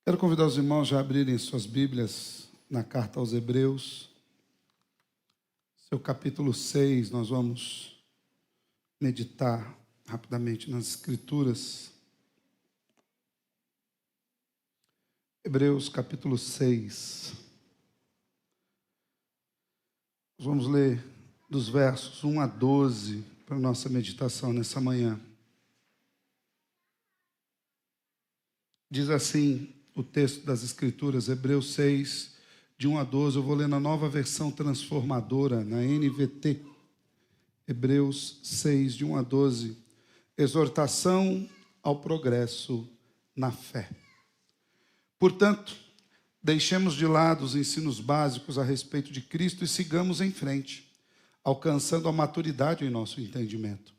Quero convidar os irmãos a abrirem suas Bíblias na carta aos Hebreus. Seu capítulo 6, nós vamos meditar rapidamente nas Escrituras. Hebreus capítulo 6. Nós vamos ler dos versos 1 a 12 para a nossa meditação nessa manhã. Diz assim o texto das Escrituras, Hebreus 6, de 1 a 12. Eu vou ler na nova versão transformadora, na NVT. Hebreus 6, de 1 a 12. Exortação ao progresso na fé. Portanto, deixemos de lado os ensinos básicos a respeito de Cristo e sigamos em frente, alcançando a maturidade em nosso entendimento.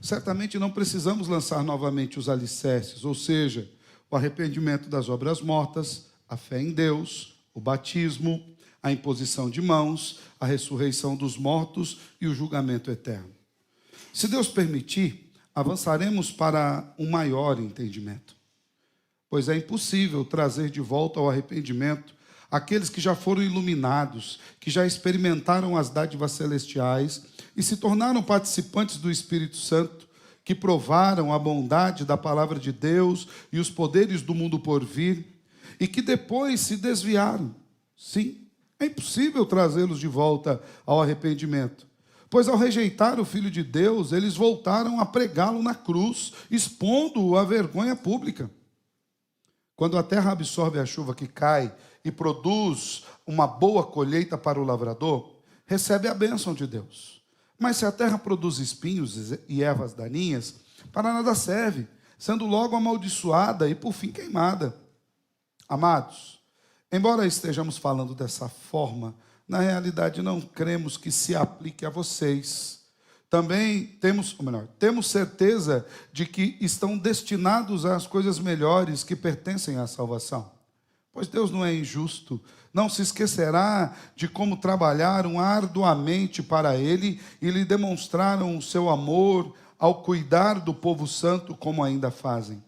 Certamente não precisamos lançar novamente os alicerces, ou seja, o arrependimento das obras mortas, a fé em Deus, o batismo, a imposição de mãos, a ressurreição dos mortos e o julgamento eterno. Se Deus permitir, avançaremos para um maior entendimento, pois é impossível trazer de volta ao arrependimento aqueles que já foram iluminados, que já experimentaram as dádivas celestiais e se tornaram participantes do Espírito Santo, que provaram a bondade da palavra de Deus e os poderes do mundo por vir, e que depois se desviaram. Sim, é impossível trazê-los de volta ao arrependimento, pois ao rejeitar o Filho de Deus, eles voltaram a pregá-lo na cruz, expondo-o à vergonha pública. Quando a terra absorve a chuva que cai e produz uma boa colheita para o lavrador, recebe a bênção de Deus. Mas se a terra produz espinhos e ervas daninhas, para nada serve, sendo logo amaldiçoada e por fim queimada. Amados, embora estejamos falando dessa forma, na realidade não cremos que se aplique a vocês. Também temos certeza de que estão destinados às coisas melhores que pertencem à salvação. Pois Deus não é injusto, não se esquecerá de como trabalharam arduamente para Ele e lhe demonstraram o seu amor ao cuidar do povo santo como ainda fazem.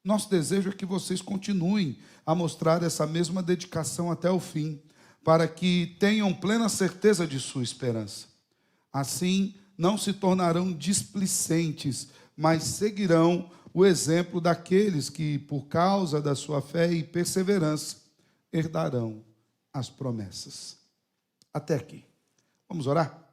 Nosso desejo é que vocês continuem a mostrar essa mesma dedicação até o fim, para que tenham plena certeza de sua esperança. Assim, não se tornarão displicentes, mas seguirão o exemplo daqueles que, por causa da sua fé e perseverança, herdarão as promessas. Até aqui. Vamos orar?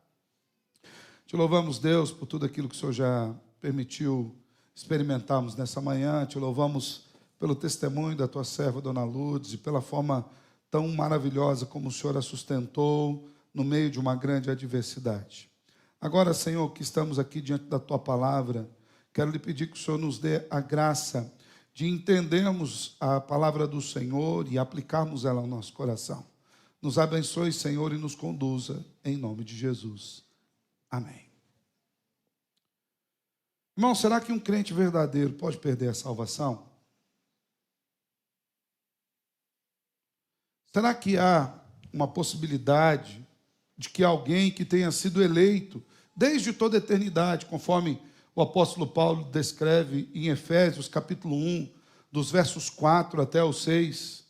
Te louvamos, Deus, por tudo aquilo que o Senhor já permitiu experimentarmos nessa manhã. Te louvamos pelo testemunho da tua serva, Dona Lourdes, e pela forma tão maravilhosa como o Senhor a sustentou no meio de uma grande adversidade. Agora, Senhor, que estamos aqui diante da tua palavra, quero lhe pedir que o Senhor nos dê a graça de entendermos a palavra do Senhor e aplicarmos ela ao nosso coração. Nos abençoe, Senhor, e nos conduza, em nome de Jesus. Amém. Irmão, será que um crente verdadeiro pode perder a salvação? Será que há uma possibilidade de que alguém que tenha sido eleito desde toda a eternidade, conforme o apóstolo Paulo descreve em Efésios capítulo 1, dos versos 4 até o 6,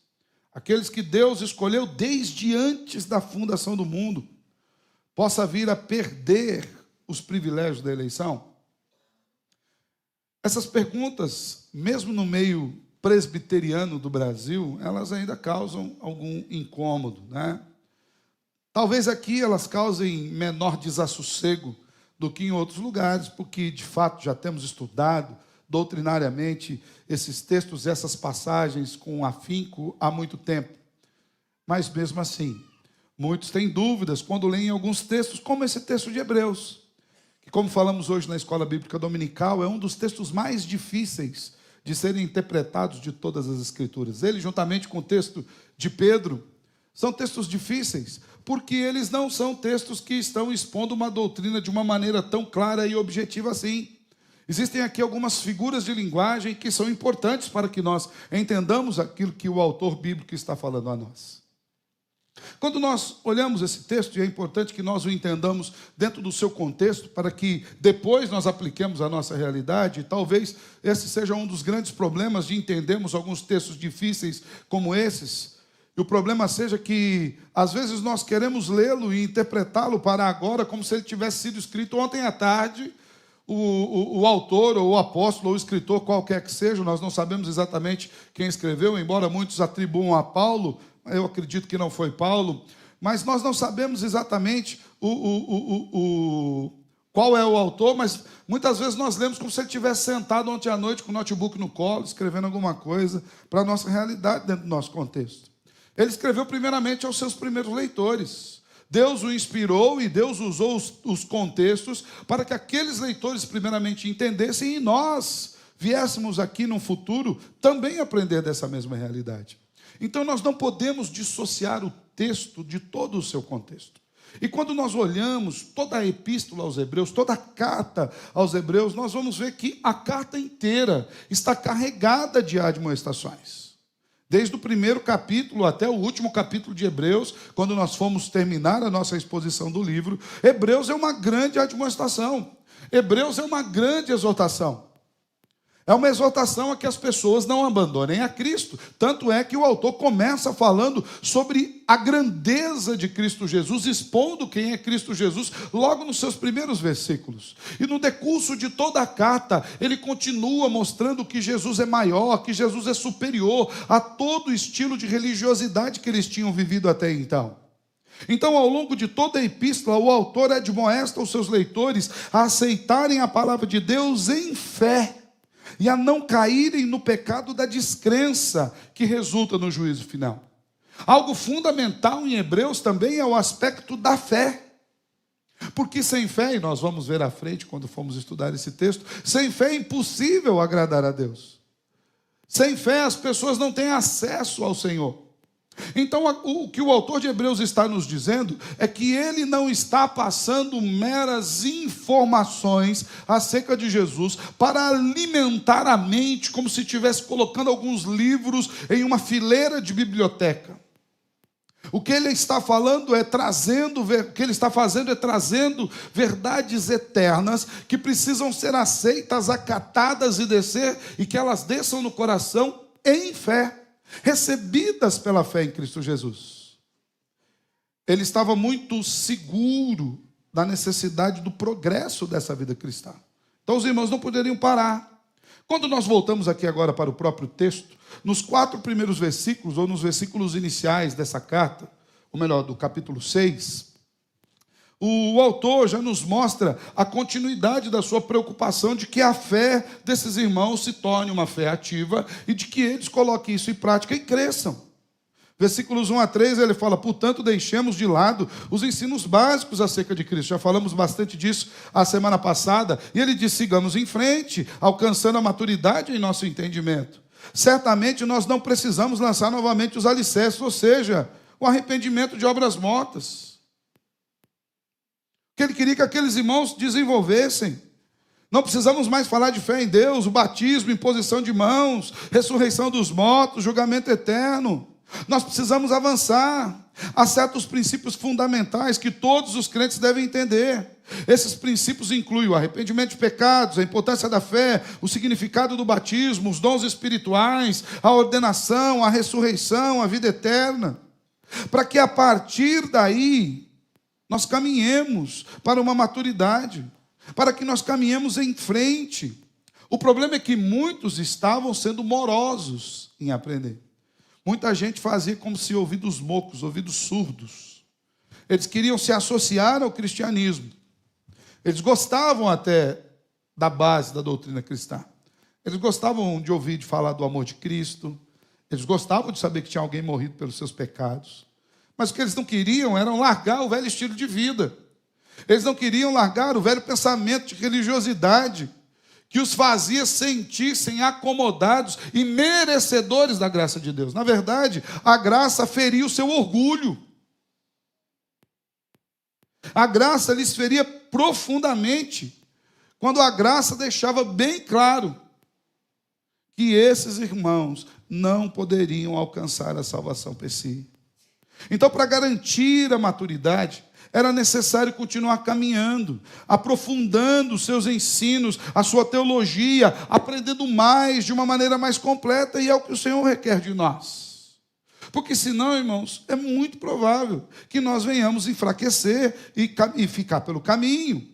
aqueles que Deus escolheu desde antes da fundação do mundo, possa vir a perder os privilégios da eleição? Essas perguntas, mesmo no meio presbiteriano do Brasil, elas ainda causam algum incômodo, né? Talvez aqui elas causem menor desassossego do que em outros lugares, porque de fato já temos estudado doutrinariamente esses textos, essas passagens com afinco há muito tempo. Mas mesmo assim, muitos têm dúvidas quando leem alguns textos, como esse texto de Hebreus, que, como falamos hoje na Escola Bíblica Dominical, é um dos textos mais difíceis de serem interpretados de todas as Escrituras. Ele, juntamente com o texto de Pedro, são textos difíceis, porque eles não são textos que estão expondo uma doutrina de uma maneira tão clara e objetiva assim. Existem aqui algumas figuras de linguagem que são importantes para que nós entendamos aquilo que o autor bíblico está falando a nós. Quando nós olhamos esse texto, e é importante que nós o entendamos dentro do seu contexto, para que depois nós apliquemos a nossa realidade, e talvez esse seja um dos grandes problemas de entendermos alguns textos difíceis como esses. E o problema seja que, às vezes, nós queremos lê-lo e interpretá-lo para agora como se ele tivesse sido escrito ontem à tarde. O autor, ou o apóstolo, ou o escritor, qualquer que seja, nós não sabemos exatamente quem escreveu, embora muitos atribuam a Paulo. Eu acredito que não foi Paulo, mas nós não sabemos exatamente qual é o autor, mas muitas vezes nós lemos como se ele tivesse sentado ontem à noite com o notebook no colo, escrevendo alguma coisa para a nossa realidade dentro do nosso contexto. Ele escreveu primeiramente aos seus primeiros leitores. Deus o inspirou e Deus usou os contextos para que aqueles leitores primeiramente entendessem e nós viéssemos aqui no futuro também aprender dessa mesma realidade. Então, nós não podemos dissociar o texto de todo o seu contexto. E quando nós olhamos toda a epístola aos Hebreus, toda a carta aos Hebreus, nós vamos ver que a carta inteira está carregada de admoestações. Desde o primeiro capítulo até o último capítulo de Hebreus, quando nós fomos terminar a nossa exposição do livro, Hebreus é uma grande admoestação. Hebreus é uma grande exortação. É uma exortação a que as pessoas não abandonem a Cristo. Tanto é que o autor começa falando sobre a grandeza de Cristo Jesus, expondo quem é Cristo Jesus, logo nos seus primeiros versículos. E no decurso de toda a carta, ele continua mostrando que Jesus é maior, que Jesus é superior a todo o estilo de religiosidade que eles tinham vivido até então. Então, ao longo de toda a epístola, o autor admoesta os seus leitores a aceitarem a palavra de Deus em fé, e a não caírem no pecado da descrença que resulta no juízo final. Algo fundamental em Hebreus também é o aspecto da fé. Porque sem fé, e nós vamos ver à frente quando formos estudar esse texto, sem fé é impossível agradar a Deus. Sem fé as pessoas não têm acesso ao Senhor. Então, o que o autor de Hebreus está nos dizendo é que ele não está passando meras informações acerca de Jesus para alimentar a mente, como se estivesse colocando alguns livros em uma fileira de biblioteca. O que ele está falando é trazendo verdades eternas que precisam ser aceitas, acatadas e descer, e que elas desçam no coração em fé, recebidas pela fé em Cristo Jesus. Ele estava muito seguro da necessidade do progresso dessa vida cristã. Então os irmãos não poderiam parar. Quando nós voltamos aqui agora para o próprio texto, nos 4 primeiros versículos, ou nos versículos iniciais dessa carta, ou melhor, do capítulo 6, o autor já nos mostra a continuidade da sua preocupação de que a fé desses irmãos se torne uma fé ativa e de que eles coloquem isso em prática e cresçam. Versículos 1 a 3, ele fala: portanto, deixemos de lado os ensinos básicos acerca de Cristo. Já falamos bastante disso a semana passada. E ele diz: sigamos em frente, alcançando a maturidade em nosso entendimento. Certamente nós não precisamos lançar novamente os alicerces, ou seja, o arrependimento de obras mortas. Que ele queria que aqueles irmãos desenvolvessem. Não precisamos mais falar de fé em Deus, o batismo, imposição de mãos, ressurreição dos mortos, julgamento eterno. Nós precisamos avançar. Há certos princípios fundamentais que todos os crentes devem entender. Esses princípios incluem o arrependimento de pecados, a importância da fé, o significado do batismo, os dons espirituais, a ordenação, a ressurreição, a vida eterna. Para que a partir daí nós caminhemos para uma maturidade, para que nós caminhemos em frente. O problema é que muitos estavam sendo morosos em aprender. Muita gente fazia como se ouvidos mocos, ouvidos surdos. Eles queriam se associar ao cristianismo. Eles gostavam até da base da doutrina cristã. Eles gostavam de ouvir de falar do amor de Cristo. Eles gostavam de saber que tinha alguém morrido pelos seus pecados. Mas o que eles não queriam era largar o velho estilo de vida. Eles não queriam largar o velho pensamento de religiosidade que os fazia sentir-se acomodados e merecedores da graça de Deus. Na verdade, a graça feria o seu orgulho. A graça lhes feria profundamente, quando a graça deixava bem claro que esses irmãos não poderiam alcançar a salvação per si. Então, para garantir a maturidade, era necessário continuar caminhando, aprofundando os seus ensinos, a sua teologia, aprendendo mais, de uma maneira mais completa, e é o que o Senhor requer de nós. Porque senão, irmãos, é muito provável que nós venhamos enfraquecer e ficar pelo caminho.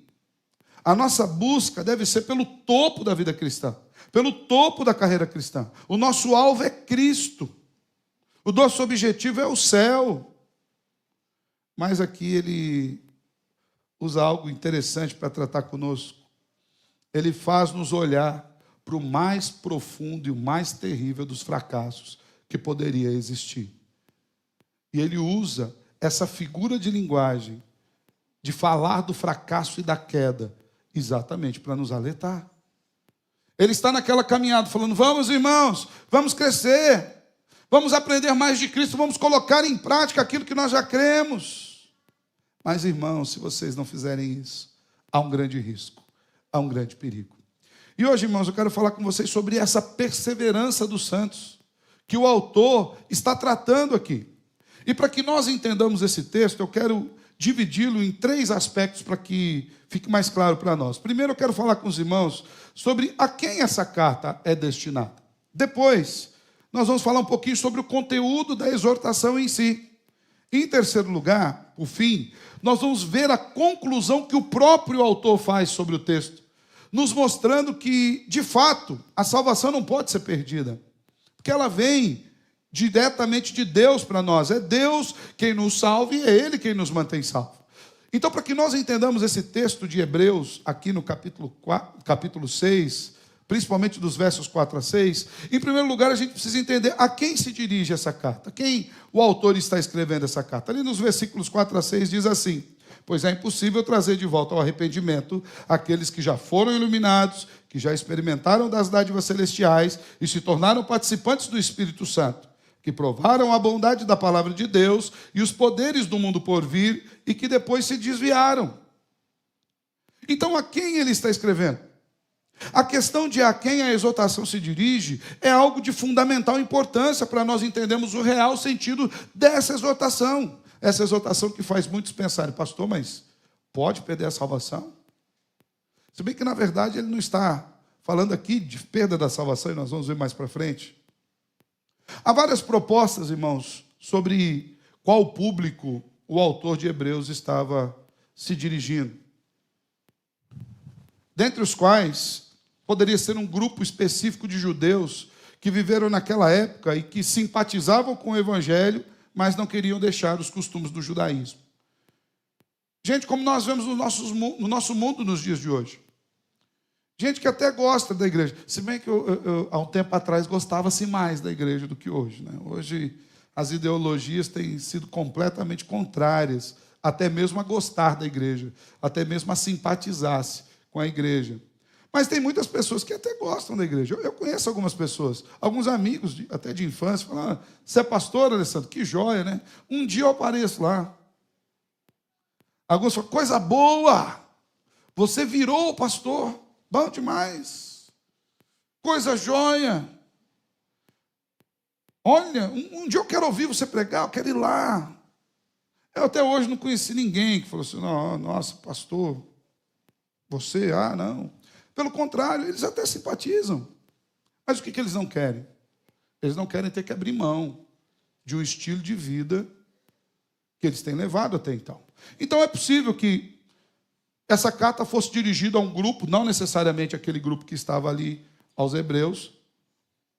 A nossa busca deve ser pelo topo da vida cristã, pelo topo da carreira cristã. O nosso alvo é Cristo. O nosso objetivo é o céu. Mas aqui ele usa algo interessante para tratar conosco. Ele faz-nos olhar para o mais profundo e o mais terrível dos fracassos que poderia existir. E ele usa essa figura de linguagem, de falar do fracasso e da queda, exatamente para nos alertar. Ele está naquela caminhada falando: vamos, irmãos, vamos crescer, vamos aprender mais de Cristo, vamos colocar em prática aquilo que nós já cremos. Mas, irmãos, se vocês não fizerem isso, há um grande risco, há um grande perigo. E hoje, irmãos, eu quero falar com vocês sobre essa perseverança dos santos, que o autor está tratando aqui. E para que nós entendamos esse texto, eu quero dividi-lo em 3 aspectos para que fique mais claro para nós. Primeiro, eu quero falar com os irmãos sobre a quem essa carta é destinada. Depois, nós vamos falar um pouquinho sobre o conteúdo da exortação em si. Em terceiro lugar, por fim, nós vamos ver a conclusão que o próprio autor faz sobre o texto, nos mostrando que, de fato, a salvação não pode ser perdida, porque ela vem diretamente de Deus para nós. É Deus quem nos salva e é Ele quem nos mantém salvo. Então, para que nós entendamos esse texto de Hebreus, aqui no capítulo 6, principalmente dos versos 4 a 6, em primeiro lugar, a gente precisa entender a quem se dirige essa carta, quem o autor está escrevendo essa carta. Ali nos versículos 4 a 6 diz assim: pois é impossível trazer de volta ao arrependimento aqueles que já foram iluminados, que já experimentaram das dádivas celestiais e se tornaram participantes do Espírito Santo, que provaram a bondade da palavra de Deus e os poderes do mundo por vir e que depois se desviaram. Então, a quem ele está escrevendo? A questão de a quem a exortação se dirige é algo de fundamental importância para nós entendermos o real sentido dessa exortação. Essa exortação que faz muitos pensarem: pastor, mas pode perder a salvação? Se bem que, na verdade, ele não está falando aqui de perda da salvação, e nós vamos ver mais para frente. Há várias propostas, irmãos, sobre qual público o autor de Hebreus estava se dirigindo. Dentre os quais poderia ser um grupo específico de judeus que viveram naquela época e que simpatizavam com o evangelho, mas não queriam deixar os costumes do judaísmo. Gente, como nós vemos no nosso mundo nos dias de hoje. Gente que até gosta da igreja. Se bem que eu há um tempo atrás, gostava-se mais da igreja do que hoje, né? Hoje as ideologias têm sido completamente contrárias, até mesmo a gostar da igreja, até mesmo a simpatizar-se com a igreja. Mas tem muitas pessoas que até gostam da igreja. Eu conheço algumas pessoas, alguns amigos até de infância, falam: você é pastor, Alessandro? Que joia, né? Um dia eu apareço lá. Alguns falam: coisa boa, você virou pastor, bom demais, coisa joia. Olha, um dia eu quero ouvir você pregar, eu quero ir lá. Eu até hoje não conheci ninguém que falou assim: não, nossa, pastor, você, não. Pelo contrário, eles até simpatizam. Mas o que eles não querem? Eles não querem ter que abrir mão de um estilo de vida que eles têm levado até então. Então é possível que essa carta fosse dirigida a um grupo, não necessariamente aquele grupo que estava ali aos hebreus,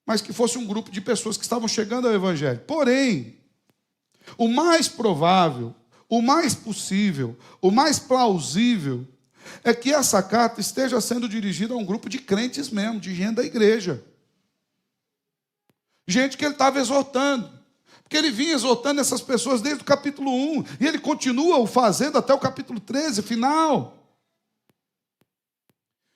mas que fosse um grupo de pessoas que estavam chegando ao evangelho. Porém, o mais provável, o mais possível, o mais plausível é que essa carta esteja sendo dirigida a um grupo de crentes mesmo, de gente da igreja. Gente que ele estava exortando. Porque ele vinha exortando essas pessoas desde o capítulo 1. E ele continua o fazendo até o capítulo 13, final.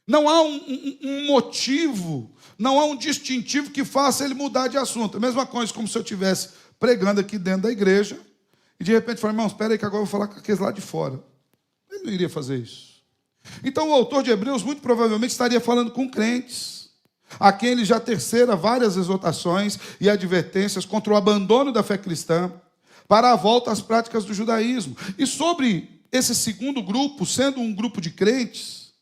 Não há um motivo, não há um distintivo que faça ele mudar de assunto. A mesma coisa como se eu estivesse pregando aqui dentro da igreja e de repente falar: irmãos, espera aí que agora eu vou falar com aqueles lá de fora. Ele não iria fazer isso. Então o autor de Hebreus muito provavelmente estaria falando com crentes, a quem ele já tecera várias exortações e advertências contra o abandono da fé cristã, para a volta às práticas do judaísmo. E sobre esse segundo grupo, sendo um grupo de crentes,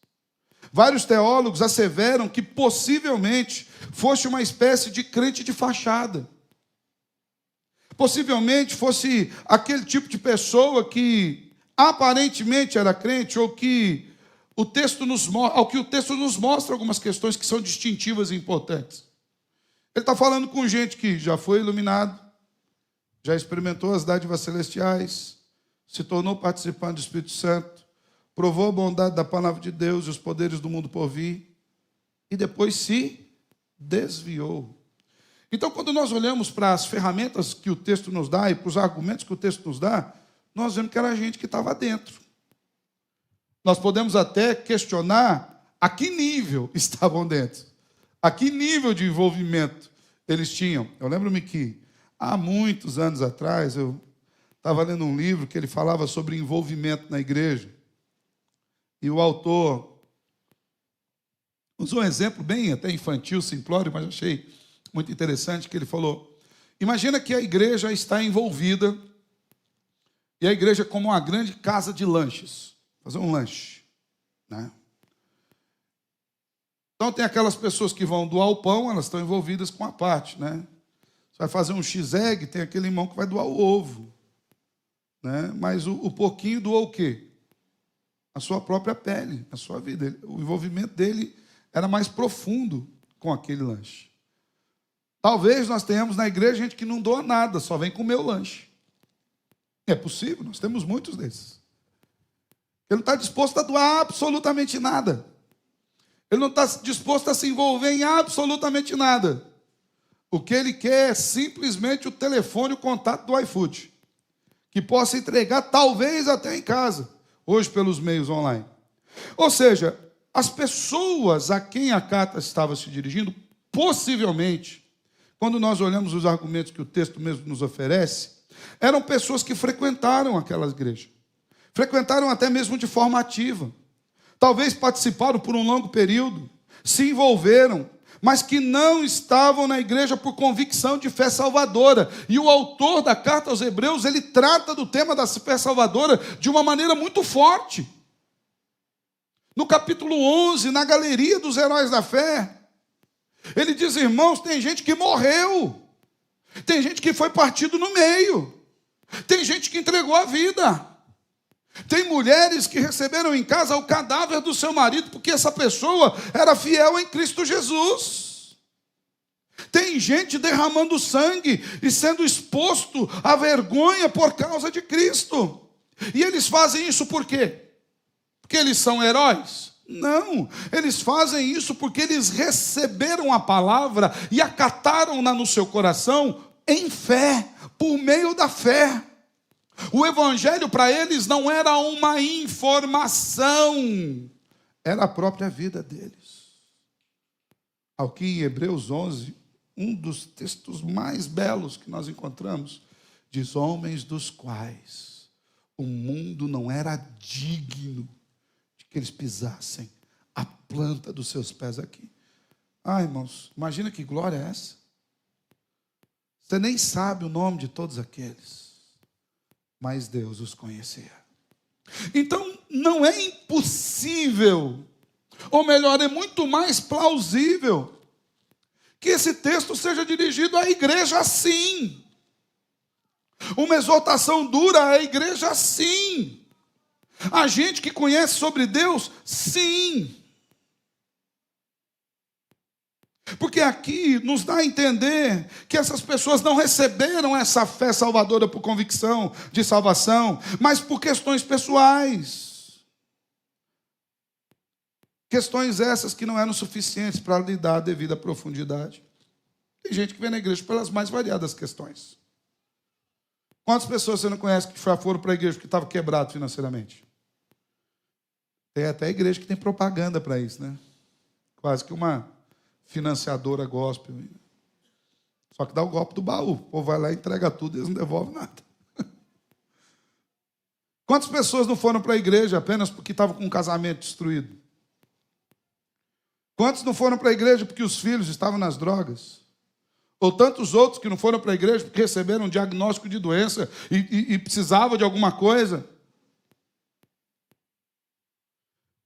vários teólogos asseveram que possivelmente fosse uma espécie de crente de fachada. Possivelmente fosse aquele tipo de pessoa que aparentemente era crente, ou que o texto nos mostra algumas questões que são distintivas e importantes. Ele está falando com gente que já foi iluminado, já experimentou as dádivas celestiais, se tornou participante do Espírito Santo, provou a bondade da palavra de Deus e os poderes do mundo por vir, e depois se desviou. Então, quando nós olhamos para as ferramentas que o texto nos dá e para os argumentos que o texto nos dá, nós vemos que era gente que estava dentro. Nós podemos até questionar a que nível estavam dentro, a que nível de envolvimento eles tinham. Eu lembro-me que, há muitos anos atrás, eu estava lendo um livro que ele falava sobre envolvimento na igreja. E o autor usou um exemplo bem até infantil, simplório, mas achei muito interessante, que ele falou: imagina que a igreja está envolvida, e a igreja é como uma grande casa de lanches, fazer um lanche, né? Então tem aquelas pessoas que vão doar o pão, elas estão envolvidas com a parte, né? Você vai fazer um X-egg, tem aquele irmão que vai doar o ovo, né? Mas o porquinho doou o quê? A sua própria pele, a sua vida. O envolvimento dele era mais profundo com aquele lanche. Talvez nós tenhamos na igreja gente que não doa nada, só vem comer o lanche. É possível, nós temos muitos desses. Ele não está disposto a doar absolutamente nada. Ele não está disposto a se envolver em absolutamente nada. O que ele quer é simplesmente o telefone, o contato do iFood, que possa entregar talvez até em casa, hoje pelos meios online. Ou seja, as pessoas a quem a carta estava se dirigindo, possivelmente, quando nós olhamos os argumentos que o texto mesmo nos oferece, eram pessoas que frequentaram aquela igreja. Frequentaram até mesmo de forma ativa. Talvez participaram por um longo período, se envolveram, mas que não estavam na igreja por convicção de fé salvadora. E o autor da carta aos Hebreus, ele trata do tema da fé salvadora de uma maneira muito forte. No capítulo 11, na galeria dos heróis da fé, ele diz: irmãos, tem gente que morreu, tem gente que foi partido no meio, tem gente que entregou a vida, tem mulheres que receberam em casa o cadáver do seu marido porque essa pessoa era fiel em Cristo Jesus. Tem gente derramando sangue e sendo exposto à vergonha por causa de Cristo. E eles fazem isso por quê? Porque eles são heróis? Não, eles fazem isso porque eles receberam a palavra e acataram-na no seu coração em fé, por meio da fé. O evangelho para eles não era uma informação, era a própria vida deles. Ao que em Hebreus 11, um dos textos mais belos que nós encontramos, diz: homens dos quais o mundo não era digno que eles pisassem a planta dos seus pés aqui. Ah, irmãos, imagina que glória é essa. Você nem sabe o nome de todos aqueles, mas Deus os conhecia. Então, não é impossível, ou melhor, é muito mais plausível, que esse texto seja dirigido à igreja, sim. Uma exortação dura à igreja, sim. A gente que conhece sobre Deus, sim. Porque aqui nos dá a entender que essas pessoas não receberam essa fé salvadora por convicção de salvação, mas por questões pessoais. Questões essas que não eram suficientes para lhe dar a devida profundidade. Tem gente que vem na igreja pelas mais variadas questões. Quantas pessoas você não conhece que já foram para a igreja porque estava quebrado financeiramente? Tem até a igreja que tem propaganda para isso, né? Quase que uma financiadora gospel. Só que dá o golpe do baú. O povo vai lá e entrega tudo e eles não devolvem nada. Quantas pessoas não foram para a igreja apenas porque estavam com um casamento destruído? Quantos não foram para a igreja porque os filhos estavam nas drogas? Ou tantos outros que não foram para a igreja porque receberam um diagnóstico de doença e precisavam de alguma coisa.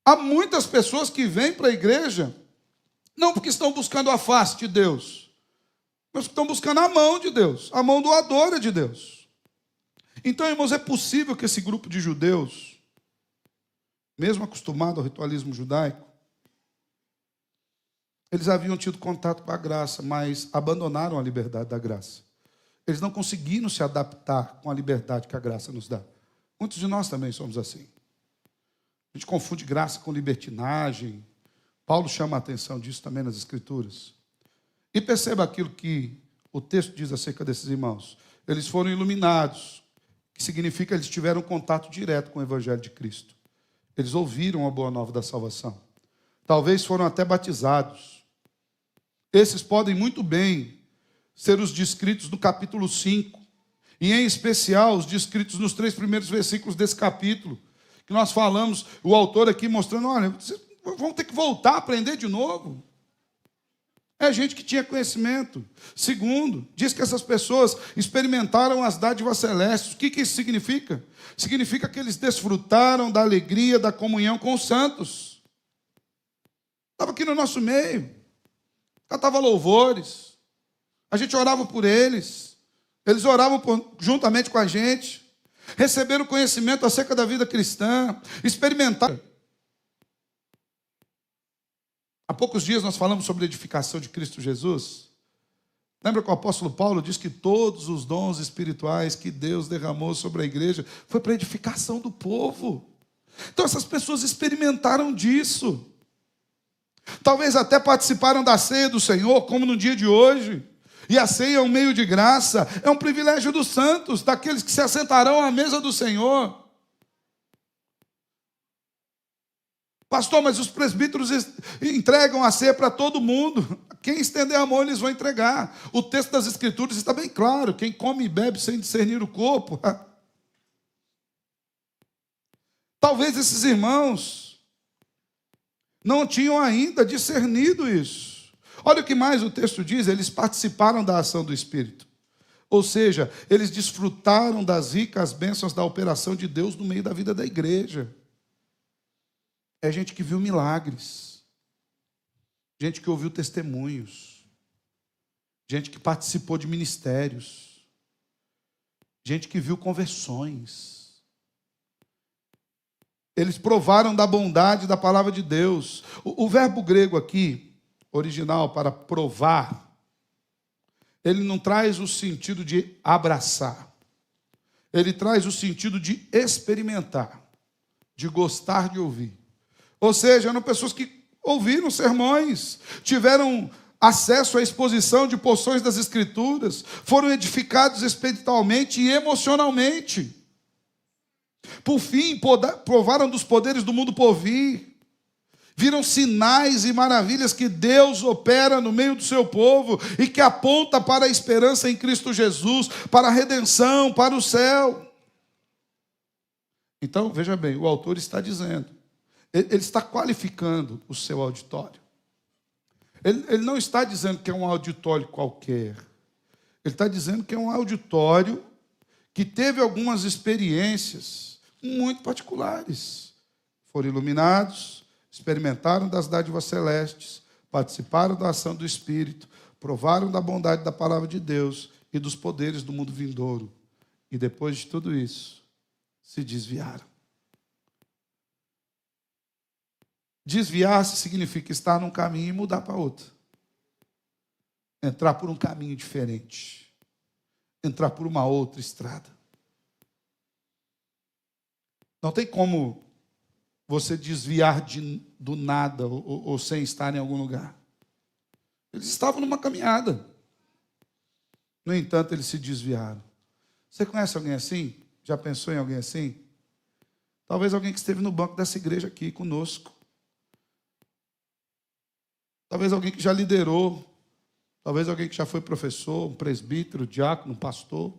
Há muitas pessoas que vêm para a igreja não porque estão buscando a face de Deus, mas estão buscando a mão de Deus, a mão doadora de Deus. Então, irmãos, é possível que esse grupo de judeus, mesmo acostumado ao ritualismo judaico, eles haviam tido contato com a graça, mas abandonaram a liberdade da graça. Eles não conseguiram se adaptar com a liberdade que a graça nos dá. Muitos de nós também somos assim. A gente confunde graça com libertinagem. Paulo chama a atenção disso também nas Escrituras. E perceba aquilo que o texto diz acerca desses irmãos. Eles foram iluminados, que significa que eles tiveram contato direto com o Evangelho de Cristo. Eles ouviram a boa nova da salvação. Talvez foram até batizados. Esses podem muito bem ser os descritos no capítulo 5, e em especial os descritos nos 3 primeiros versículos desse capítulo, que nós falamos, o autor aqui mostrando, olha, vocês vão ter que voltar a aprender de novo. É gente que tinha conhecimento. Segundo, diz que essas pessoas experimentaram as dádivas celestes. O que isso significa? Significa que eles desfrutaram da alegria, da comunhão com os santos. Estava aqui no nosso meio. Cantava louvores. A gente orava por eles. Eles oravam juntamente com a gente. Receberam conhecimento acerca da vida cristã. Experimentaram. Há poucos dias nós falamos sobre a edificação de Cristo Jesus. Lembra que o apóstolo Paulo diz que todos os dons espirituais que Deus derramou sobre a igreja foi para a edificação do povo. Então essas pessoas experimentaram disso. Talvez até participaram da ceia do Senhor, como no dia de hoje. E a ceia é um meio de graça, é um privilégio dos santos, daqueles que se assentarão à mesa do Senhor. Pastor, mas os presbíteros entregam a ceia para todo mundo. Quem estender a mão, eles vão entregar. O texto das Escrituras está bem claro. Quem come e bebe sem discernir o corpo. Talvez esses irmãos não tinham ainda discernido isso. Olha o que mais o texto diz. Eles participaram da ação do Espírito. Ou seja, eles desfrutaram das ricas bênçãos da operação de Deus no meio da vida da igreja. É gente que viu milagres, gente que ouviu testemunhos, gente que participou de ministérios, gente que viu conversões. Eles provaram da bondade da palavra de Deus. O verbo grego aqui, original para provar, ele não traz o sentido de abraçar, ele traz o sentido de experimentar, de gostar de ouvir. Ou seja, eram pessoas que ouviram sermões, tiveram acesso à exposição de porções das Escrituras, foram edificados espiritualmente e emocionalmente. Por fim, provaram dos poderes do mundo por vir. Viram sinais e maravilhas que Deus opera no meio do seu povo e que aponta para a esperança em Cristo Jesus, para a redenção, para o céu. Então, veja bem, o autor está dizendo, ele está qualificando o seu auditório. Ele não está dizendo que é um auditório qualquer. Ele está dizendo que é um auditório que teve algumas experiências muito particulares. Foram iluminados, experimentaram das dádivas celestes, participaram da ação do Espírito, provaram da bondade da palavra de Deus e dos poderes do mundo vindouro. E depois de tudo isso, se desviaram. Desviar-se significa estar num caminho e mudar para outro. Entrar por um caminho diferente. Entrar por uma outra estrada. Não tem como você desviar do nada ou sem estar em algum lugar. Eles estavam numa caminhada. No entanto, eles se desviaram. Você conhece alguém assim? Já pensou em alguém assim? Talvez alguém que esteve no banco dessa igreja aqui conosco. Talvez alguém que já liderou, talvez alguém que já foi professor, um presbítero, diácono, um pastor.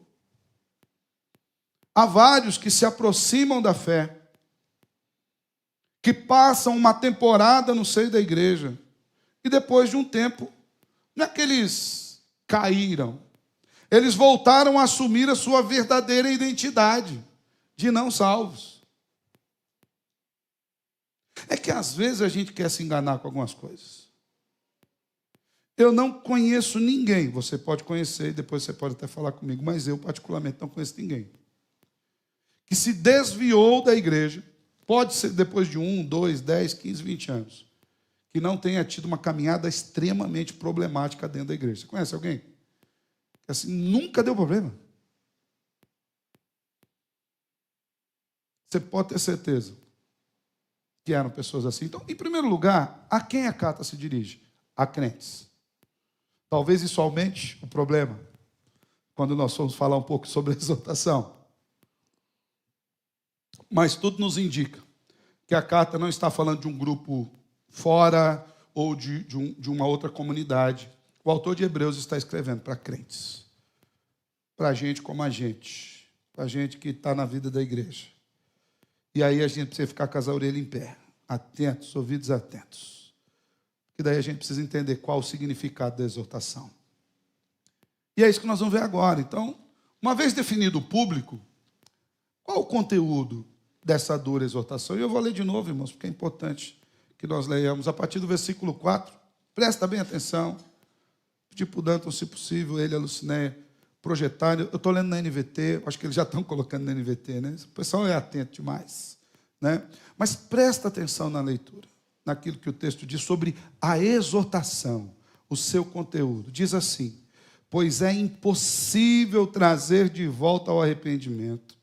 Há vários que se aproximam da fé, que passam uma temporada no seio da igreja, e depois de um tempo, não é que eles caíram. Eles voltaram a assumir a sua verdadeira identidade de não salvos. É que às vezes a gente quer se enganar com algumas coisas. Eu não conheço ninguém, você pode conhecer, e depois você pode até falar comigo, mas eu particularmente não conheço ninguém que se desviou da igreja, pode ser depois de 1, 2, 10, 15, 20 anos, que não tenha tido uma caminhada extremamente problemática dentro da igreja. Você conhece alguém? Que assim, nunca deu problema? Você pode ter certeza que eram pessoas assim. Então, em primeiro lugar, a quem a carta se dirige? A crentes. Talvez isso aumente o problema quando nós formos falar um pouco sobre a exortação. Mas tudo nos indica que a carta não está falando de um grupo fora ou de uma outra comunidade. O autor de Hebreus está escrevendo para crentes, para gente como a gente, para gente que está na vida da igreja. E aí a gente precisa ficar com as orelhas em pé, atentos, ouvidos atentos. E daí a gente precisa entender qual o significado da exortação. E é isso que nós vamos ver agora. Então, uma vez definido o público, qual o conteúdo dessa dura exortação? E eu vou ler de novo, irmãos, porque é importante que nós leiamos a partir do versículo 4. Presta bem atenção. Pedir para o Danton, se possível, ele e a Lucinéia projetarem. Eu estou lendo na NVT, acho que eles já estão colocando na NVT, né? O pessoal é atento demais, né? Mas presta atenção na leitura, naquilo que o texto diz sobre a exortação, o seu conteúdo. Diz assim: pois é impossível trazer de volta ao arrependimento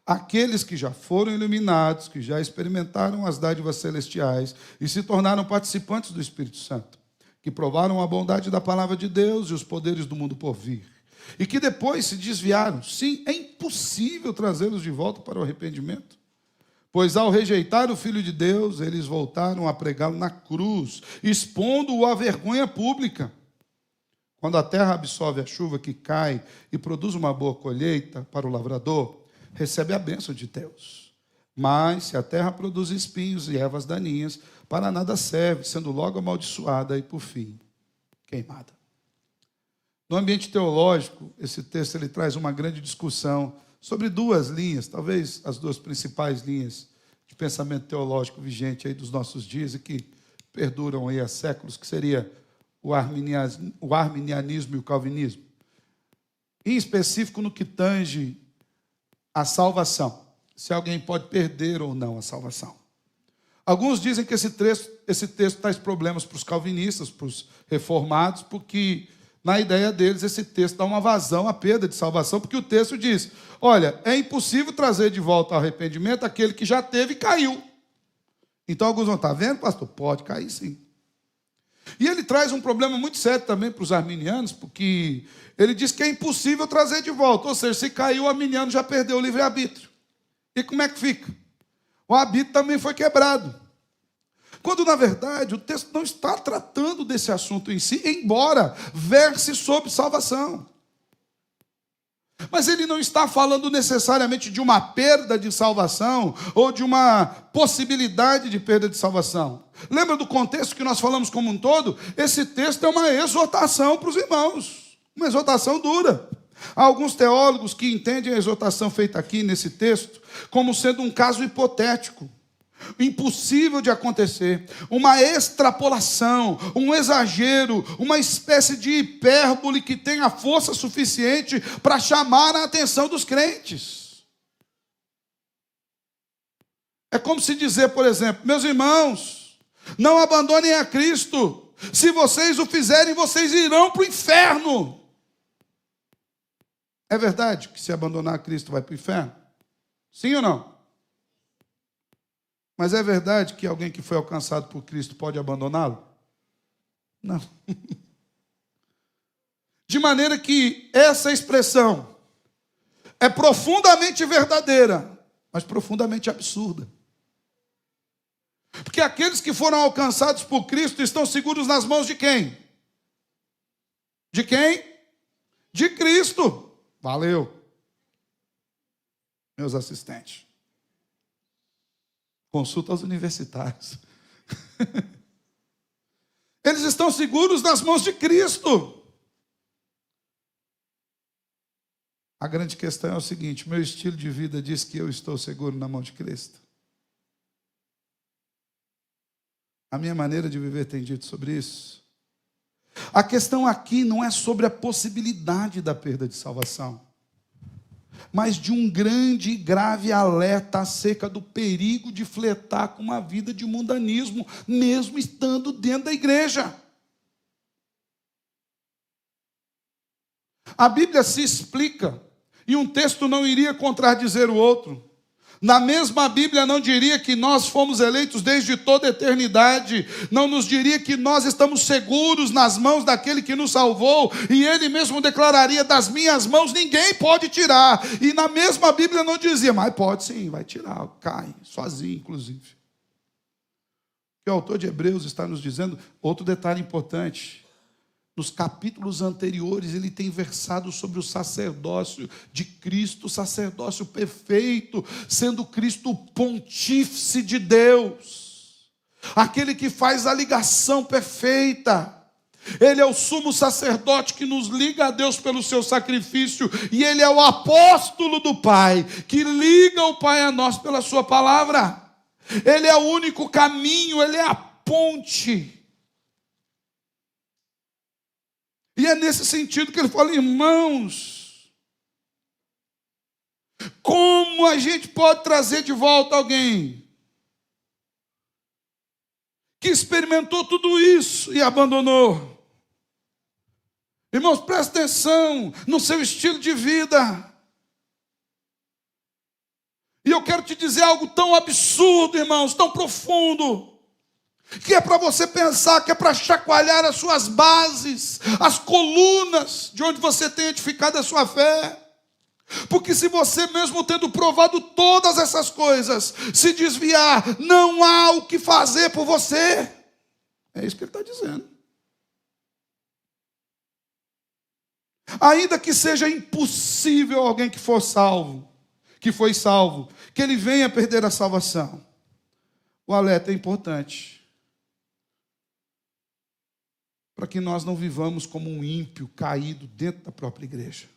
aqueles que já foram iluminados, que já experimentaram as dádivas celestiais e se tornaram participantes do Espírito Santo, que provaram a bondade da palavra de Deus e os poderes do mundo por vir, e que depois se desviaram. Sim, é impossível trazê-los de volta para o arrependimento, pois ao rejeitar o Filho de Deus, eles voltaram a pregá-lo na cruz, expondo-o à vergonha pública. Quando a terra absorve a chuva que cai e produz uma boa colheita para o lavrador, recebe a bênção de Deus. Mas se a terra produz espinhos e ervas daninhas, para nada serve, sendo logo amaldiçoada e, por fim, queimada. No ambiente teológico, esse texto ele traz uma grande discussão sobre duas linhas, talvez as duas principais linhas de pensamento teológico vigente aí dos nossos dias e que perduram aí há séculos, que seria o arminianismo e o calvinismo. Em específico no que tange a salvação, se alguém pode perder ou não a salvação. Alguns dizem que esse texto traz problemas para os calvinistas, para os reformados, porque na ideia deles esse texto dá uma vazão à perda de salvação, porque o texto diz: olha, é impossível trazer de volta ao arrependimento aquele que já teve e caiu. Então alguns vão estar vendo, pastor? Pode cair sim. E ele traz um problema muito sério também para os arminianos, porque ele diz que é impossível trazer de volta. Ou seja, se caiu, o arminiano já perdeu o livre-arbítrio. E como é que fica? O arbítrio também foi quebrado. Quando, na verdade, o texto não está tratando desse assunto em si, embora verse sobre salvação. Mas ele não está falando necessariamente de uma perda de salvação ou de uma possibilidade de perda de salvação. Lembra do contexto que nós falamos como um todo? Esse texto é uma exortação para os irmãos, uma exortação dura. Há alguns teólogos que entendem a exortação feita aqui nesse texto como sendo um caso hipotético, impossível de acontecer, uma extrapolação, um exagero, uma espécie de hipérbole que tem a força suficiente para chamar a atenção dos crentes. É como se dizer, por exemplo: meus irmãos, não abandonem a Cristo, se vocês o fizerem, vocês irão para o inferno. É verdade que se abandonar a Cristo vai para o inferno? Sim ou não? Mas é verdade que alguém que foi alcançado por Cristo pode abandoná-lo? Não. De maneira que essa expressão é profundamente verdadeira, mas profundamente absurda. Porque aqueles que foram alcançados por Cristo estão seguros nas mãos de quem? De quem? De Cristo. Valeu, meus assistentes. Consulta aos universitários. Eles estão seguros nas mãos de Cristo. A grande questão é o seguinte: meu estilo de vida diz que eu estou seguro na mão de Cristo. A minha maneira de viver tem dito sobre isso. A questão aqui não é sobre a possibilidade da perda de salvação, mas de um grande e grave alerta acerca do perigo de flertar com uma vida de mundanismo, mesmo estando dentro da igreja. A Bíblia se explica, e um texto não iria contradizer o outro. Na mesma Bíblia não diria que nós fomos eleitos desde toda a eternidade, não nos diria que nós estamos seguros nas mãos daquele que nos salvou, e ele mesmo declararia: das minhas mãos ninguém pode tirar. E na mesma Bíblia não dizia: mas pode sim, vai tirar, cai, sozinho inclusive. O que o autor de Hebreus está nos dizendo, outro detalhe importante: nos capítulos anteriores, ele tem versado sobre o sacerdócio de Cristo, o sacerdócio perfeito, sendo Cristo o pontífice de Deus, aquele que faz a ligação perfeita. Ele é o sumo sacerdote que nos liga a Deus pelo seu sacrifício, e ele é o apóstolo do Pai, que liga o Pai a nós pela sua palavra. Ele é o único caminho, ele é a ponte. E é nesse sentido que ele fala: irmãos, como a gente pode trazer de volta alguém que experimentou tudo isso e abandonou? Irmãos, presta atenção no seu estilo de vida. E eu quero te dizer algo tão absurdo, irmãos, tão profundo, que é para você pensar, que é para chacoalhar as suas bases, as colunas de onde você tem edificado a sua fé. Porque se você, mesmo tendo provado todas essas coisas, se desviar, não há o que fazer por você. É isso que ele está dizendo. Ainda que seja impossível alguém que for salvo, que foi salvo, que ele venha perder a salvação, o alerta é importante, para que nós não vivamos como um ímpio caído dentro da própria igreja.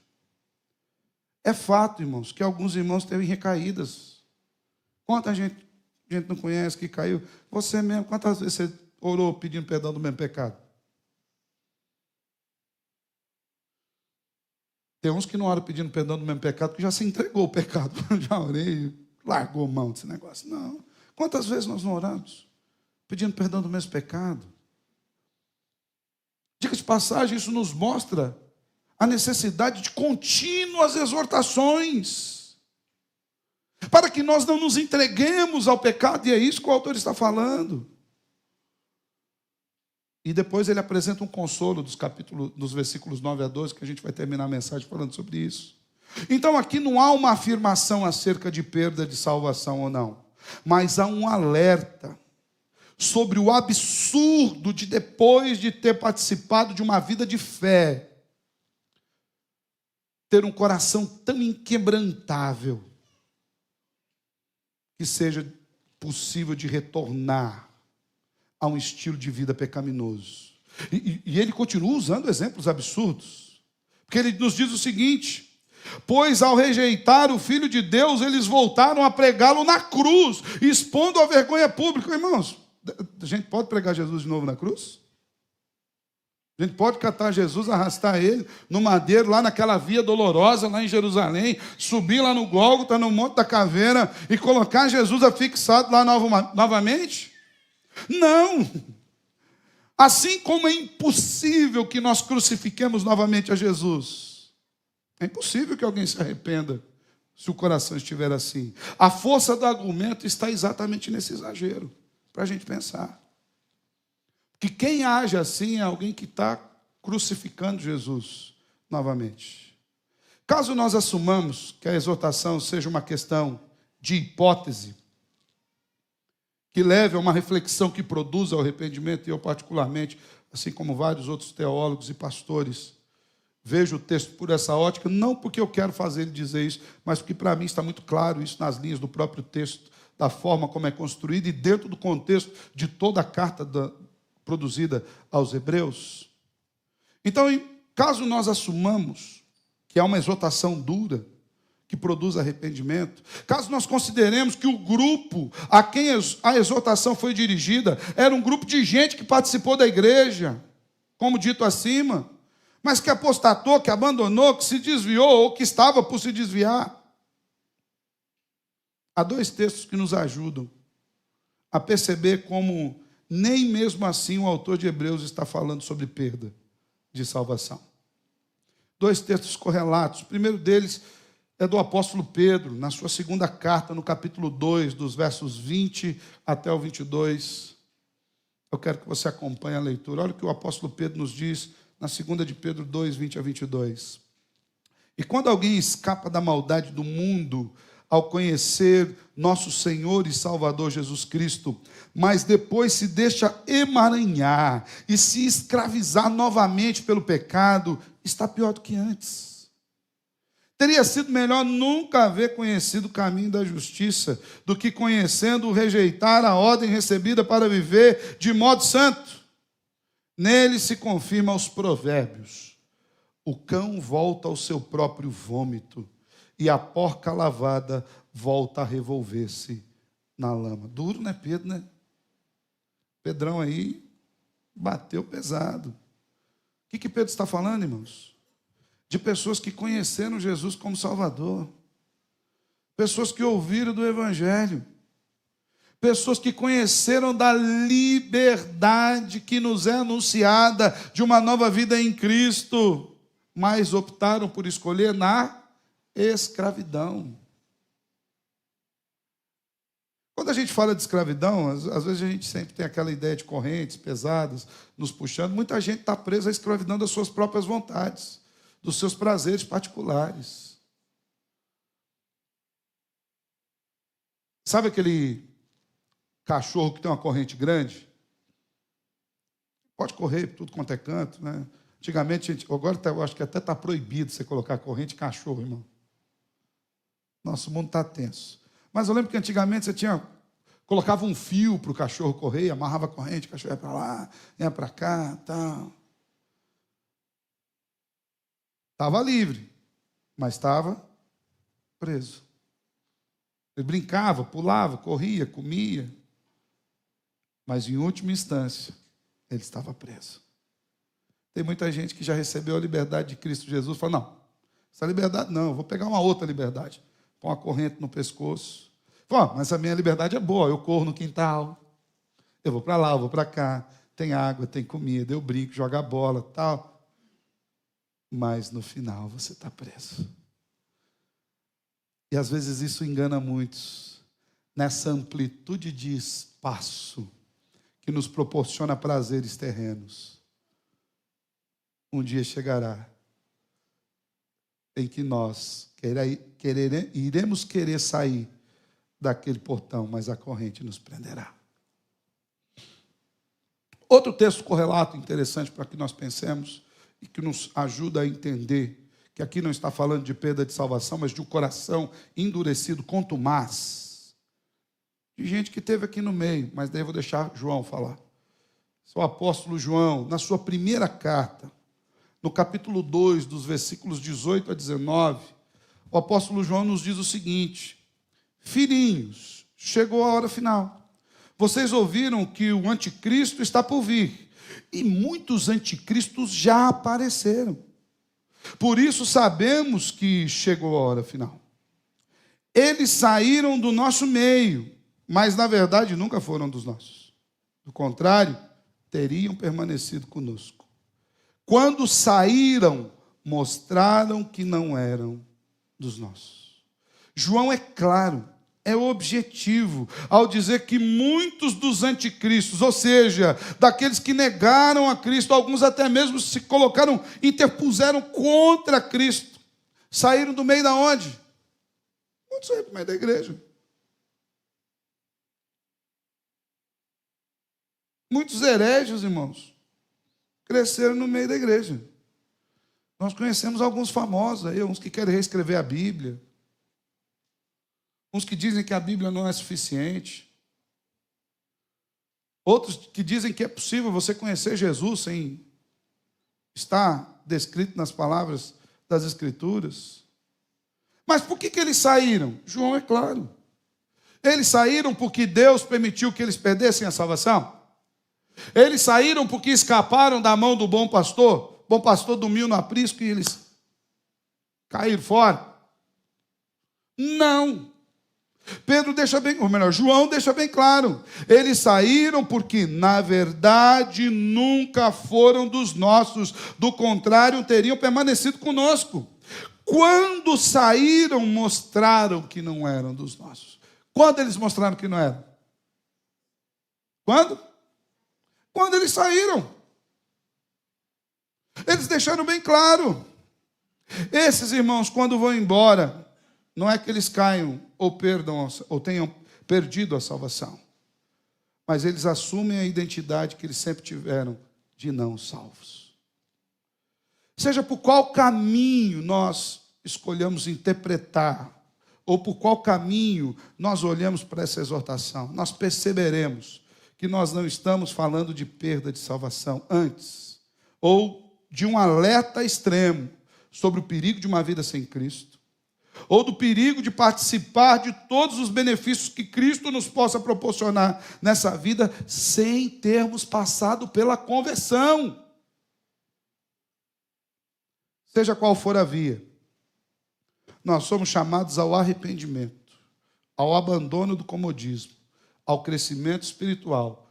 É fato, irmãos, que alguns irmãos têm recaídas. Quanta gente não conhece que caiu? Você mesmo, quantas vezes você orou pedindo perdão do mesmo pecado? Tem uns que não oram pedindo perdão do mesmo pecado, porque já se entregou o pecado. Já orei, largou mão desse negócio. Não. Quantas vezes nós não oramos pedindo perdão do mesmo pecado? Diga de passagem, isso nos mostra a necessidade de contínuas exortações, para que nós não nos entreguemos ao pecado, e é isso que o autor está falando. E depois ele apresenta um consolo dos versículos 9 a 12, que a gente vai terminar a mensagem falando sobre isso. Então aqui não há uma afirmação acerca de perda de salvação ou não, mas há um alerta sobre o absurdo de, depois de ter participado de uma vida de fé, ter um coração tão inquebrantável que seja possível de retornar a um estilo de vida pecaminoso. E ele continua usando exemplos absurdos, porque ele nos diz o seguinte: pois ao rejeitar o Filho de Deus, eles voltaram a pregá-lo na cruz, expondo a vergonha pública. Irmãos, a gente pode pregar Jesus de novo na cruz? A gente pode catar Jesus, arrastar ele no madeiro, lá naquela via dolorosa, lá em Jerusalém, subir lá no Gólgota, no Monte da Caveira, e colocar Jesus afixado lá novamente? Não! Assim como é impossível que nós crucifiquemos novamente a Jesus, é impossível que alguém se arrependa se o coração estiver assim. A força do argumento está exatamente nesse exagero, para a gente pensar. Que quem age assim é alguém que está crucificando Jesus novamente. Caso nós assumamos que a exortação seja uma questão de hipótese, que leve a uma reflexão que produza o arrependimento, e eu particularmente, assim como vários outros teólogos e pastores, vejo o texto por essa ótica, não porque eu quero fazer ele dizer isso, mas porque para mim está muito claro isso nas linhas do próprio texto, da forma como é construído e dentro do contexto de toda a carta produzida aos Hebreus. Então, caso nós assumamos que é uma exortação dura, que produz arrependimento, caso nós consideremos que o grupo a quem a exortação foi dirigida era um grupo de gente que participou da igreja, como dito acima, mas que apostatou, que abandonou, que se desviou ou que estava por se desviar. Há dois textos que nos ajudam a perceber como nem mesmo assim o autor de Hebreus está falando sobre perda de salvação. Dois textos correlatos. O primeiro deles é do apóstolo Pedro, na sua segunda carta, no capítulo 2, dos versos 20 até o 22. Eu quero que você acompanhe a leitura. Olha o que o apóstolo Pedro nos diz na segunda de Pedro 2, 20 a 22. E quando alguém escapa da maldade do mundo ao conhecer nosso Senhor e Salvador Jesus Cristo, mas depois se deixa emaranhar e se escravizar novamente pelo pecado, está pior do que antes. Teria sido melhor nunca haver conhecido o caminho da justiça do que conhecendo rejeitar a ordem recebida para viver de modo santo. Nele se confirma os provérbios: o cão volta ao seu próprio vômito e a porca lavada volta a revolver-se na lama. Duro, né, Pedro, né? Pedrão aí bateu pesado. O que Pedro está falando, irmãos? De pessoas que conheceram Jesus como Salvador, pessoas que ouviram do Evangelho, pessoas que conheceram da liberdade que nos é anunciada de uma nova vida em Cristo, mas optaram por escolher na escravidão. Quando a gente fala de escravidão, às vezes a gente sempre tem aquela ideia de correntes pesadas nos puxando. Muita gente está presa à escravidão das suas próprias vontades, dos seus prazeres particulares. Sabe aquele cachorro que tem uma corrente grande? Pode correr por tudo quanto é canto, né? Antigamente, agora eu acho que até está proibido você colocar corrente em cachorro, irmão. Nosso mundo está tenso. Mas eu lembro que antigamente você colocava um fio para o cachorro correr, amarrava a corrente, o cachorro ia para lá, ia para cá, tal. Estava livre, mas estava preso. Ele brincava, pulava, corria, comia, mas em última instância, ele estava preso. Tem muita gente que já recebeu a liberdade de Cristo Jesus e fala: não, essa liberdade não, eu vou pegar uma outra liberdade. Põe uma corrente no pescoço. Fala: mas a minha liberdade é boa, eu corro no quintal, eu vou para lá, eu vou para cá, tem água, tem comida, eu brinco, jogo a bola, tal. Mas no final você está preso. E às vezes isso engana muitos, nessa amplitude de espaço que nos proporciona prazeres terrenos. Um dia chegará em que nós iremos querer sair daquele portão, mas a corrente nos prenderá. Outro texto correlato interessante para que nós pensemos e que nos ajuda a entender que aqui não está falando de perda de salvação, mas de um coração endurecido, contumaz, de gente que esteve aqui no meio, mas daí eu vou deixar João falar. O apóstolo João, na sua primeira carta, no capítulo 2, dos versículos 18 a 19, o apóstolo João nos diz o seguinte: filhinhos, chegou a hora final. Vocês ouviram que o anticristo está por vir, e muitos anticristos já apareceram. Por isso sabemos que chegou a hora final. Eles saíram do nosso meio, mas na verdade nunca foram dos nossos. Do contrário, teriam permanecido conosco. Quando saíram, mostraram que não eram dos nossos. João é claro, é objetivo, ao dizer que muitos dos anticristos, ou seja, daqueles que negaram a Cristo, alguns até mesmo se colocaram, interpuseram contra Cristo, saíram do meio da onde? Muitos saíram do meio da igreja. Muitos hereges, irmãos, cresceram no meio da igreja. Nós conhecemos alguns famosos aí, uns que querem reescrever a Bíblia, uns que dizem que a Bíblia não é suficiente, outros que dizem que é possível você conhecer Jesus sem estar descrito nas palavras das Escrituras. Mas por que eles saíram? João é claro. Eles saíram porque Deus permitiu que eles perdessem a salvação? Eles saíram porque escaparam da mão do bom pastor? O bom pastor dormiu no aprisco e eles caíram fora? Não. Pedro deixa bem, ou melhor, João deixa bem claro. Eles saíram porque, na verdade, nunca foram dos nossos. Do contrário, teriam permanecido conosco. Quando saíram, mostraram que não eram dos nossos. Quando eles mostraram que não eram? Quando? Quando eles saíram. Eles deixaram bem claro. Esses irmãos, quando vão embora, não é que eles caiam ou perdam ou tenham perdido a salvação, mas eles assumem a identidade que eles sempre tiveram de não salvos. Seja por qual caminho nós escolhamos interpretar, ou por qual caminho nós olhamos para essa exortação, nós perceberemos que nós não estamos falando de perda de salvação antes, ou de um alerta extremo sobre o perigo de uma vida sem Cristo, ou do perigo de participar de todos os benefícios que Cristo nos possa proporcionar nessa vida, sem termos passado pela conversão. Seja qual for a via, nós somos chamados ao arrependimento, ao abandono do comodismo, ao crescimento espiritual,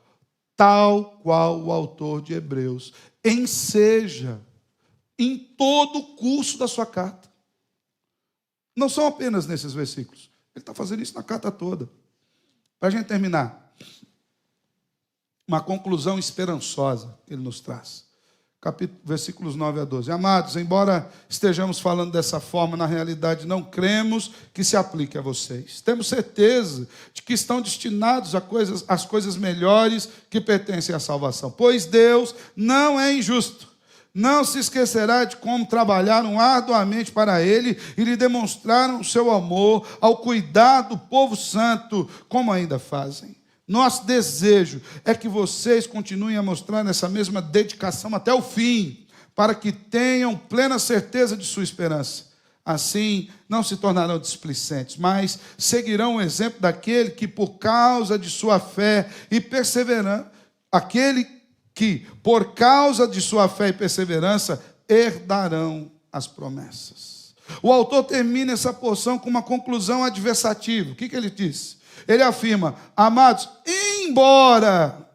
tal qual o autor de Hebreus enseja em todo o curso da sua carta. Não são apenas nesses versículos. Ele está fazendo isso na carta toda. Para a gente terminar, uma conclusão esperançosa ele nos traz. Versículos 9 a 12. Amados, embora estejamos falando dessa forma, na realidade não cremos que se aplique a vocês. Temos certeza de que estão destinados às coisas melhores que pertencem à salvação. Pois Deus não é injusto. Não se esquecerá de como trabalharam arduamente para Ele e lhe demonstraram o seu amor ao cuidar do povo santo, como ainda fazem. Nosso desejo é que vocês continuem a mostrar essa mesma dedicação até o fim, para que tenham plena certeza de sua esperança. Assim, não se tornarão displicentes, mas seguirão o exemplo daquele que, por causa de sua fé e perseverança, herdarão as promessas. O autor termina essa porção com uma conclusão adversativa. O que ele diz? Ele afirma: amados, embora,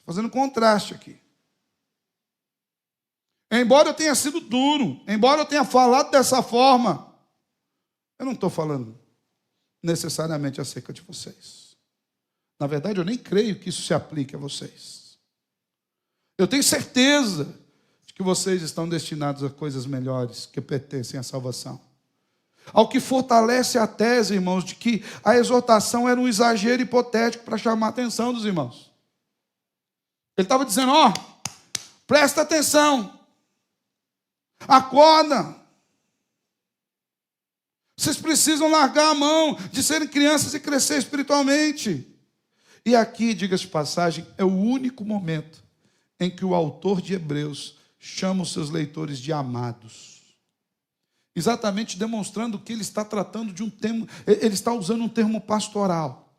fazendo contraste aqui, embora eu tenha sido duro, embora eu tenha falado dessa forma, eu não estou falando necessariamente acerca de vocês. Na verdade, eu nem creio que isso se aplique a vocês. Eu tenho certeza de que vocês estão destinados a coisas melhores que pertencem à salvação. Ao que fortalece a tese, irmãos, de que a exortação era um exagero hipotético para chamar a atenção dos irmãos. Ele estava dizendo: presta atenção, acorda, vocês precisam largar a mão de serem crianças e crescer espiritualmente. E aqui, diga-se de passagem, é o único momento em que o autor de Hebreus chama os seus leitores de amados. Exatamente demonstrando que ele está tratando de um termo, ele está usando um termo pastoral.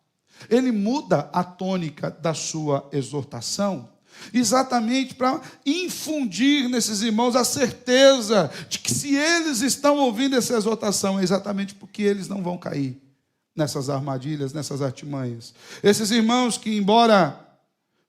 Ele muda a tônica da sua exortação, exatamente para infundir nesses irmãos a certeza de que se eles estão ouvindo essa exortação, é exatamente porque eles não vão cair nessas armadilhas, nessas artimanhas. Esses irmãos que, embora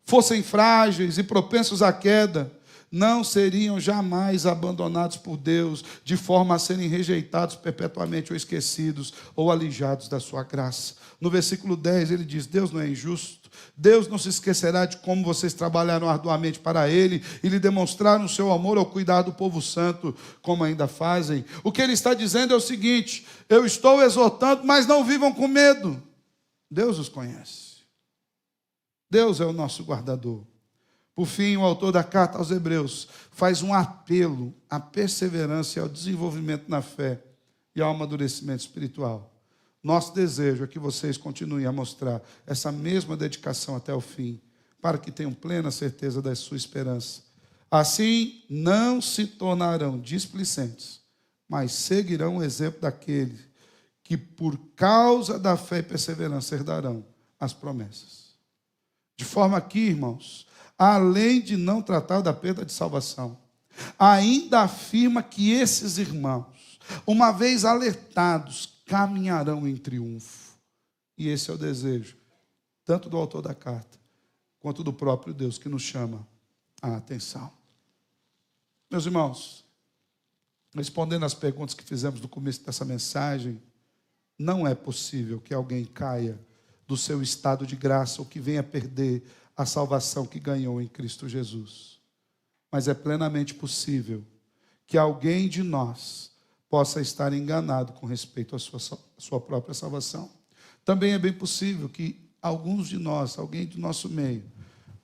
fossem frágeis e propensos à queda, não seriam jamais abandonados por Deus, de forma a serem rejeitados perpetuamente ou esquecidos ou alijados da sua graça. No versículo 10 ele diz: Deus não é injusto, Deus não se esquecerá de como vocês trabalharam arduamente para Ele e lhe demonstraram o seu amor ao cuidar do povo santo, como ainda fazem. O que ele está dizendo é o seguinte: eu estou exortando, mas não vivam com medo. Deus os conhece. Deus é o nosso guardador. Por fim, o autor da carta aos Hebreus faz um apelo à perseverança e ao desenvolvimento na fé e ao amadurecimento espiritual. Nosso desejo é que vocês continuem a mostrar essa mesma dedicação até o fim, para que tenham plena certeza da sua esperança. Assim, não se tornarão displicentes, mas seguirão o exemplo daquele que, por causa da fé e perseverança, herdarão as promessas. De forma que, irmãos, além de não tratar da perda de salvação, ainda afirma que esses irmãos, uma vez alertados, caminharão em triunfo. E esse é o desejo, tanto do autor da carta, quanto do próprio Deus, que nos chama a atenção. Meus irmãos, respondendo às perguntas que fizemos no começo dessa mensagem, não é possível que alguém caia do seu estado de graça ou que venha perder a salvação que ganhou em Cristo Jesus. Mas é plenamente possível que alguém de nós possa estar enganado com respeito à sua própria salvação. Também é bem possível que alguns de nós, alguém do nosso meio,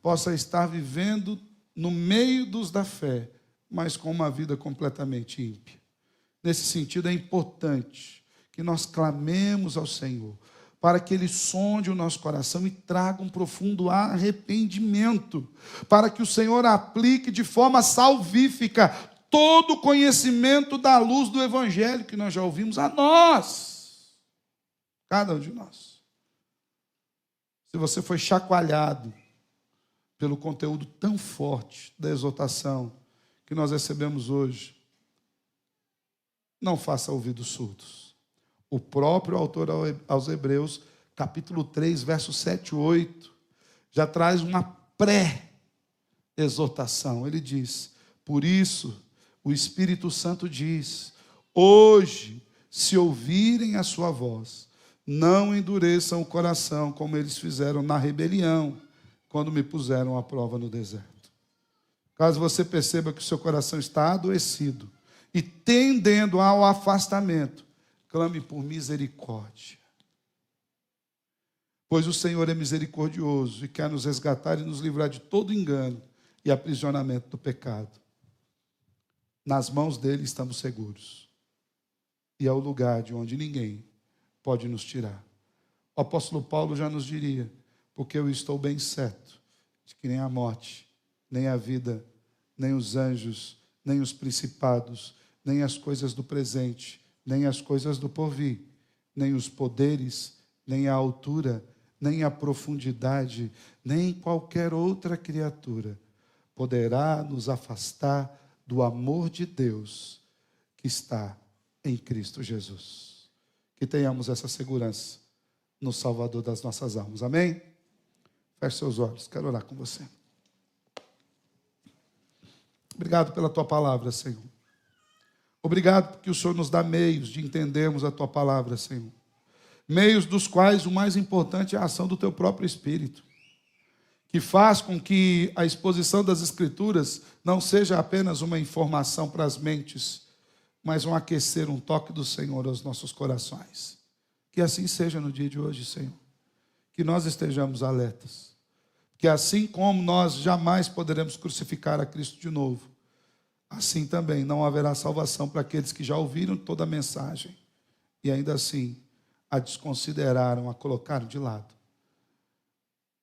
possa estar vivendo no meio dos da fé, mas com uma vida completamente ímpia. Nesse sentido, é importante que nós clamemos ao Senhor, para que Ele sonde o nosso coração e traga um profundo arrependimento, para que o Senhor aplique de forma salvífica todo o conhecimento da luz do Evangelho que nós já ouvimos a nós, cada um de nós. Se você foi chacoalhado pelo conteúdo tão forte da exortação que nós recebemos hoje, não faça ouvidos surdos. O próprio autor aos Hebreus, capítulo 3, versos 7 e 8, já traz uma pré-exortação. Ele diz: por isso, o Espírito Santo diz: hoje, se ouvirem a sua voz, não endureçam o coração, como eles fizeram na rebelião, quando me puseram à prova no deserto. Caso você perceba que o seu coração está adoecido e tendendo ao afastamento, clame por misericórdia. Pois o Senhor é misericordioso e quer nos resgatar e nos livrar de todo engano e aprisionamento do pecado. Nas mãos dele estamos seguros. E é o lugar de onde ninguém pode nos tirar. O apóstolo Paulo já nos diria: porque eu estou bem certo de que nem a morte, nem a vida, nem os anjos, nem os principados, nem as coisas do presente, nem as coisas do porvir, nem os poderes, nem a altura, nem a profundidade, nem qualquer outra criatura poderá nos afastar do amor de Deus que está em Cristo Jesus. Que tenhamos essa segurança no Salvador das nossas almas. Amém? Feche seus olhos, quero orar com você. Obrigado pela tua palavra, Senhor. Obrigado porque o Senhor nos dá meios de entendermos a tua palavra, Senhor. Meios dos quais o mais importante é a ação do teu próprio Espírito, que faz com que a exposição das Escrituras não seja apenas uma informação para as mentes, mas um aquecer, um toque do Senhor aos nossos corações. Que assim seja no dia de hoje, Senhor. Que nós estejamos alertas. Que assim como nós jamais poderemos crucificar a Cristo de novo, assim também não haverá salvação para aqueles que já ouviram toda a mensagem e ainda assim a desconsideraram, a colocaram de lado.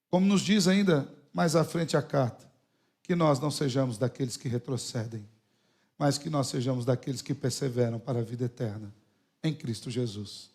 Como nos diz ainda mais à frente a carta, que nós não sejamos daqueles que retrocedem, mas que nós sejamos daqueles que perseveram para a vida eterna em Cristo Jesus.